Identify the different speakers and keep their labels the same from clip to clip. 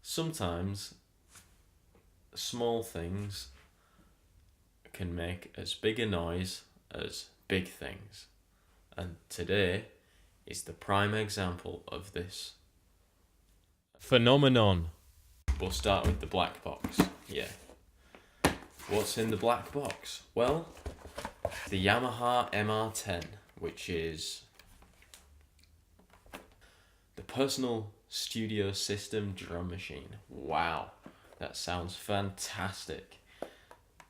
Speaker 1: sometimes small things can make as big a noise as big things. And today is the prime example of this phenomenon. We'll start with the black box. Yeah. What's in the black box? Well, the Yamaha MR-10, which is the personal studio system drum machine. Wow, that sounds fantastic.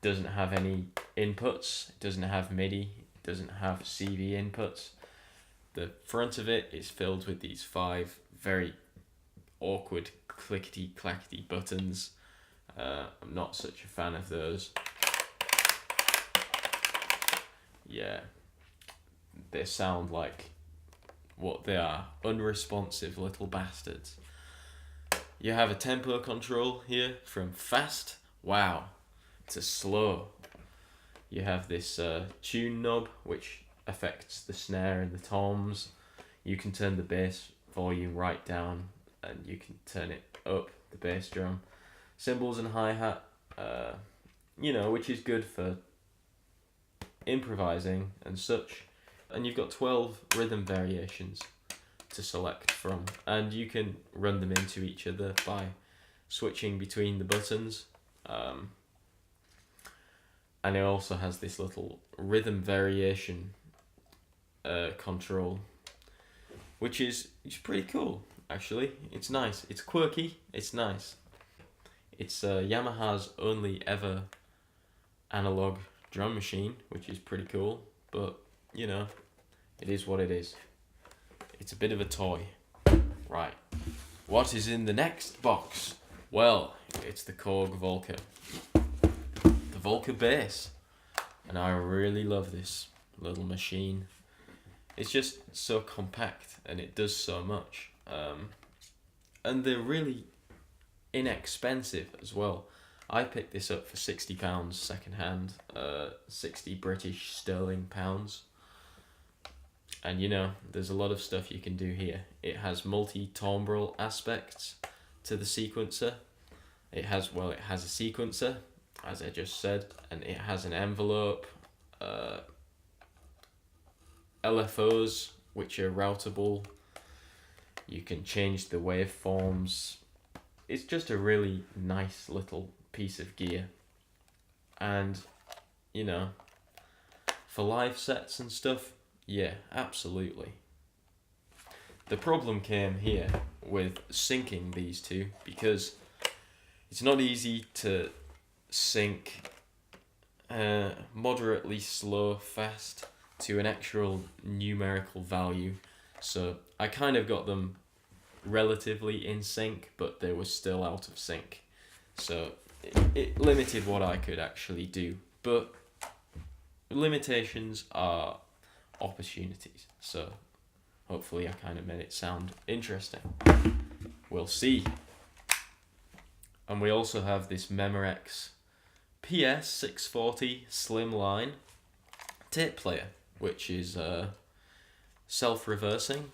Speaker 1: Doesn't have any inputs, it doesn't have MIDI, it doesn't have CV inputs. The front of it is filled with these 5 very awkward clickety clackety buttons. I'm not such a fan of those. Yeah, they sound like what they are, unresponsive little bastards. You have a tempo control here from fast, wow, to slow. You have this tune knob which affects the snare and the toms. You can turn the bass volume right down and you can turn it up, the bass drum. Cymbals and hi-hat, which is good for improvising and such. And you've got 12 rhythm variations to select from, and you can run them into each other by switching between the buttons. And it also has this little rhythm variation control, which is pretty cool, actually. It's nice, it's quirky, it's nice. It's Yamaha's only ever analog drum machine, which is pretty cool, but it is what it is. It's a bit of a toy. Right. What is in the next box? Well, it's the Korg Volca. The Volca bass. And I really love this little machine. It's just so compact and it does so much. And they're really inexpensive as well. I picked this up for £60 second hand, 60 British sterling pounds. And there's a lot of stuff you can do here. It has multi-timbral aspects to the sequencer. It has a sequencer, as I just said, and it has an envelope, LFOs, which are routable. You can change the waveforms. It's just a really nice little piece of gear. And, for live sets and stuff, yeah, absolutely. The problem came here with syncing these two, because it's not easy to sync moderately slow, fast to an actual numerical value. So I kind of got them relatively in sync, but they were still out of sync. So it limited what I could actually do. But limitations are opportunities, so hopefully I kind of made it sound interesting. We'll see. And we also have this Memorex PS640 Slimline tape player, which is self-reversing,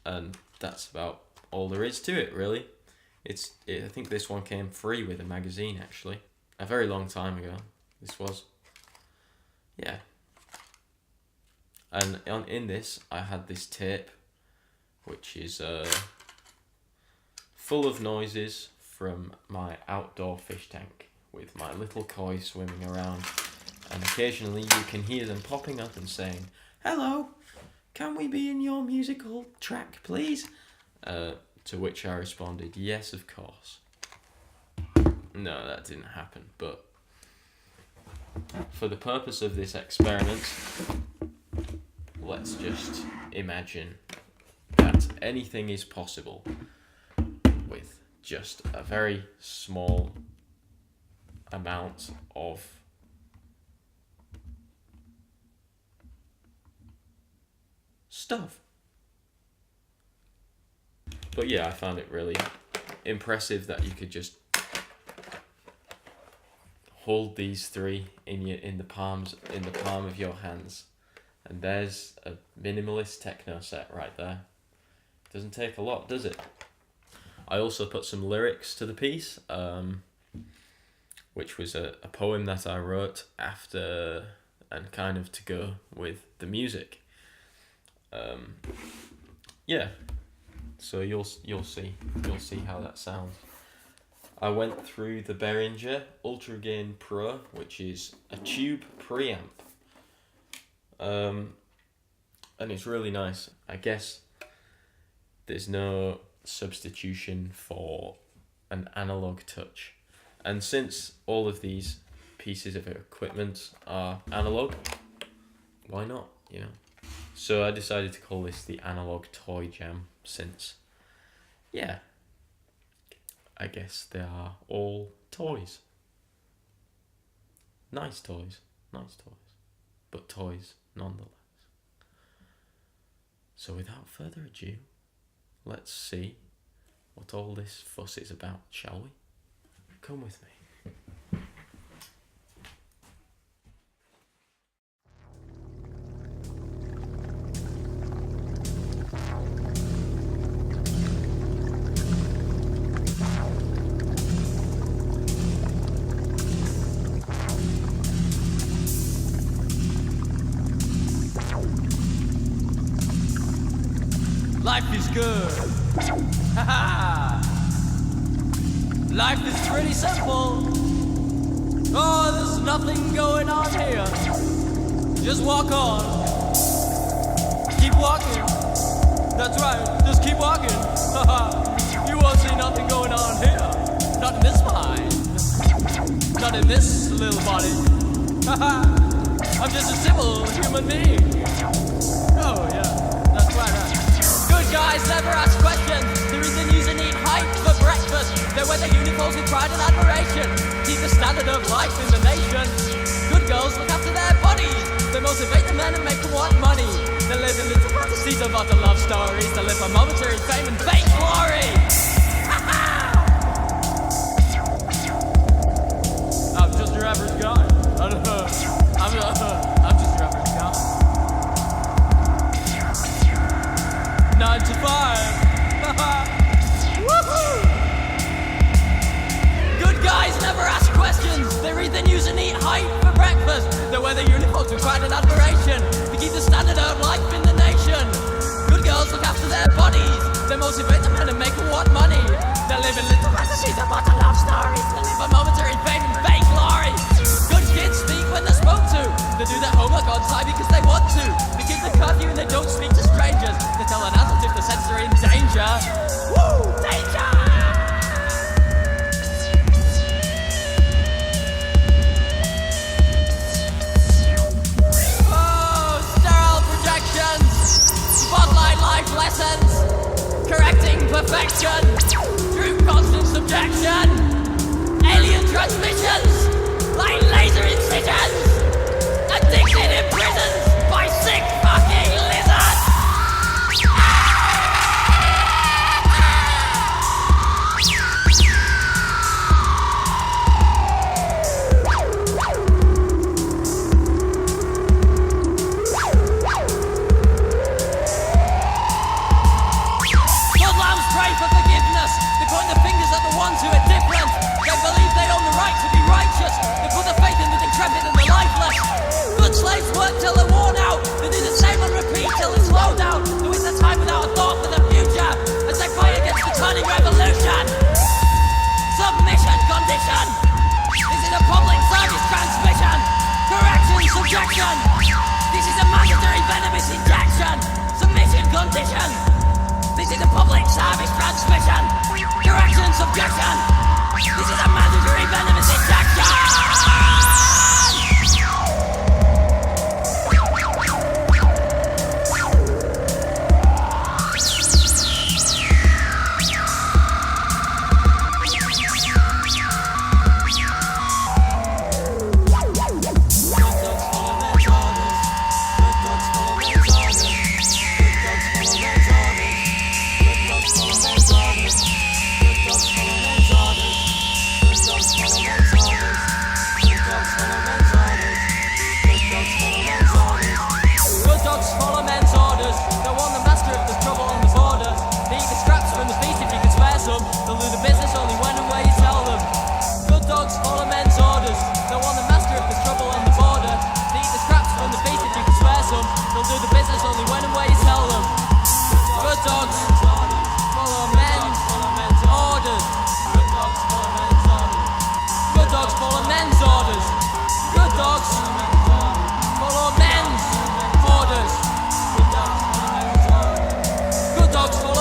Speaker 1: and that's about all there is to it, really. I think this one came free with a magazine, actually, a very long time ago. This was, yeah. And in this, I had this tape, which is full of noises from my outdoor fish tank, with my little koi swimming around. And occasionally you can hear them popping up and saying, "Hello, can we be in your musical track, please?" To which I responded, "Yes, of course." No, that didn't happen, but for the purpose of this experiment, let's just imagine that anything is possible with just a very small amount of stuff. But yeah, I found it really impressive that you could just hold these three in the palm of your hands, and there's a minimalist techno set right there. Doesn't take a lot, does it? I also put some lyrics to the piece, which was a poem that I wrote after and kind of to go with the music. Yeah, so you'll see how that sounds. I went through the Behringer Ultra Gain Pro, which is a tube preamp, and it's really nice. I guess there's no substitution for an analog touch, and since all of these pieces of equipment are analog, why not, you know? So I decided to call this the Analog Toy Jam, since, yeah, I guess they are all toys. Nice toys, but toys nonetheless. So without further ado, let's see what all this fuss is about, shall we? Come with me.
Speaker 2: Life is good. Life is pretty simple. Oh, there's nothing going on here. Just walk on. Keep walking. That's right, just keep walking. You won't see nothing going on here. Not in this mind. Not in this little body. I'm just a simple human being. Oh, yeah, that's right. Good guys never ask questions. There is a news and eat hype for breakfast. They wear their uniforms with pride and admiration. Keep the standard of life in the nation. Good girls look after their bodies. They motivate the men and make them want money. They live in little fantasies about the love stories. They live for momentary fame and fake glory. I'm just your average guy. I'm just your average guy. 9 to 5. Woohoo! Good guys never ask questions. They read the news and eat hype for breakfast. They wear their uniforms with pride and admiration. They keep the standard of life in the nation. Good girls look after their bodies. They motivate the men and make them want money. They live in little fantasies about the love stories. They live for momentary fame and fake glory. Good kids speak when they're spoke to. They do their homework on time because they want to. They keep the curfew and they don't speak to strangers. They tell an adult if the sense are in danger. Woo! Danger! Oh, sterile projections. Spotlight life lessons. Correcting perfection. Through constant subjection. Alien transmissions. Like laser incisions. Addicted in prisons by sick fucking lizards. Hoodlums pray for forgiveness. They point their fingers at the ones who are different. They believe they own the right to be righteous. They put their faith in the decrepit and the lifeless. Good slaves work till they're worn out. They do the same and repeat till it's slow down. They waste their time without a thought for the future as they fight against the turning revolution. Submission condition. This is a public service transmission. Correction subjection. This is a mandatory venomous injection. Submission condition. This is a public service transmission. Correction subjection. This is a mandatory venomous injection.